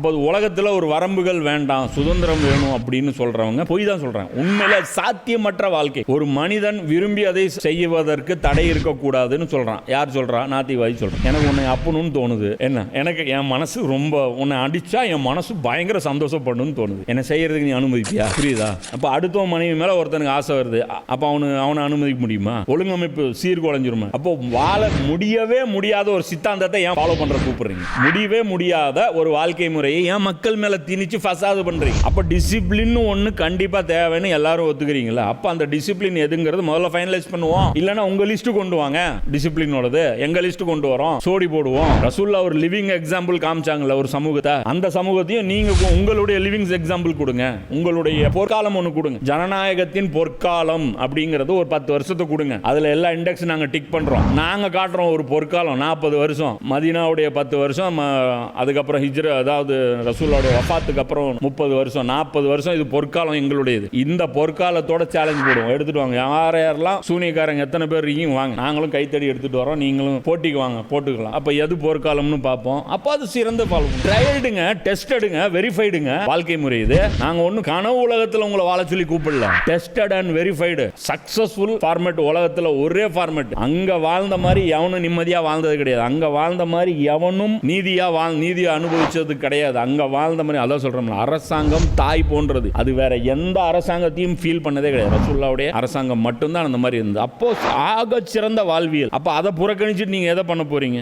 அப்போ உலகத்தில் ஒரு வரம்புகள் வேண்டாம், சுதந்திரம் வேணும் அப்படின்னு சொல்றவங்க பொய் தான் சொல்றாங்க. உண்மையில சாத்தியமற்ற வாழ்க்கை. ஒரு மனிதன் விரும்பி அதை செய்வதற்கு தடை இருக்கக்கூடாதுன்னு சொல்றான். யார் சொல்றா? நாத்திவாதி சொல்றான். எனக்கு உன்னை அப்பணும்னு தோணுது. என்ன, எனக்கு என் மனசு ரொம்ப உன்னை அடிச்சா என் மனசு பயங்கர சந்தோஷப்படணும்னு தோணுது. என்ன செய்யறதுக்கு நீ அனுமதிப்பியா? புரியுதா? அப்ப அடுத்த மனைவி மேல ஒருத்தனுக்கு ஆசை வருது, அப்ப அவனை அனுமதிக்க முடியுமா? ஒழுங்கமைப்பு சீர்குலைஞ்சிருமா? அப்போ வாழ முடியவே முடியாத ஒரு சித்தாந்தத்தை ஏன் ஃபாலோ பண்ற கூப்பிடுறீங்க? முடியவே முடியாத ஒரு வாழ்க்கை முறை ஏன் மக்கள் மேல திணிச்சு ஃபசாது பண்றீங்க? அப்ப டிசிப்ளின் ஒண்ணு கண்டிப்பா தேவைன்னு எல்லாரும் ஒத்துக்கிறீங்களா? அப்ப அந்த டிசிப்ளின் எதுங்கிறது முதல்ல ஃபைனலைஸ் பண்ணுவோம். இல்லனா உங்க லிஸ்ட் கொண்டு வாங்க. டிசிப்ளினோடது எங்க லிஸ்ட் கொண்டு வரோம், சோடி போடுவோம். ரசூலுல்லாஹ் ஒரு லிவிங் எக்ஸாம்பிள் காமிச்சாங்கல்ல ஒரு சமூகத்தை, அந்த சமூகத்தையும் நீங்க உங்களுடைய லிவிங் எக்ஸாம்பிள் கொடுங்க. உங்களுடைய பொற்காலம் ஒன்று கொடுங்க. ஜனநாயகத்தின் பொற்காலம் அப்படிங்கிறது ஒரு 10 வருஷத்தை கொடுங்க. அதுல எல்லா இண்டெக்ஸ் நாங்க டிக் பண்றோம். நாங்க காட்டுறோம் ஒரு பொற்காலம் 40 வருஷம், மதீனாவுடைய 10 வருஷம், அதுக்கப்புறம் ஹிஜ்ரா, அதாவது ரசூலுல்லாஹ்வுடைய வஃபாத்துக்கு அப்புறம் 30 வருஷம், 40 வருஷம். இது பொற்காலம் எங்களுடையது. இந்த பொற்காலத்தோட சேலஞ்ச் போடுவோம். எடுத்துட்டு வாங்க. யாரெல்லாம் சூனியக்காரங்க எத்தனை பேர் இருக்கீங்க வாங்க, நாங்களும் கைத்தடி எடுத்துட்டு வரோம், நீங்களும் போட்டிக்கு வாங்க, போட்டுக்கலாம். அப்ப எது பொற்காலம்னு பார்ப்போம். அப்ப அது சிறந்த பாலம். ட்ரையல்டுங்க, டெஸ்டடுங்க, வெரிஃபைடுங்க வாழ்க்கை முறை இது. நாங்க ஒன்னும் கனவு உலகத்தில் உங்களை வாழ சொல்லி கூப்பிடல. Tested and verified successful format உலகத்தில் ஒரே ஃபார்மேட். அங்க வாழ்ந்த மாதிரி எவனும் நிம்மதியா வாழ்ந்தது கிடையாது. அங்க வாழ்ந்த மாதிரி எவனும் நீதியா அனுபவிச்சது கிடையாது. அங்க வாழ்ந்த மாதிரி அதான் சொல்றோம், அரசாங்கம் தாய் போன்றது. அது வேற எந்த அரசாங்கத்தையும் ஃபீல் பண்ணதே கிடையாது. ரசூலுல்லாஹ்வுடைய அரசாங்கம் மட்டும்தான் அந்த மாதிரி இருந்தது. அப்போ ஆக சிறந்த வாழ்வியல். அப்ப அதை புறக்கணிச்சுட்டு நீங்க எதை பண்ண போறீங்க?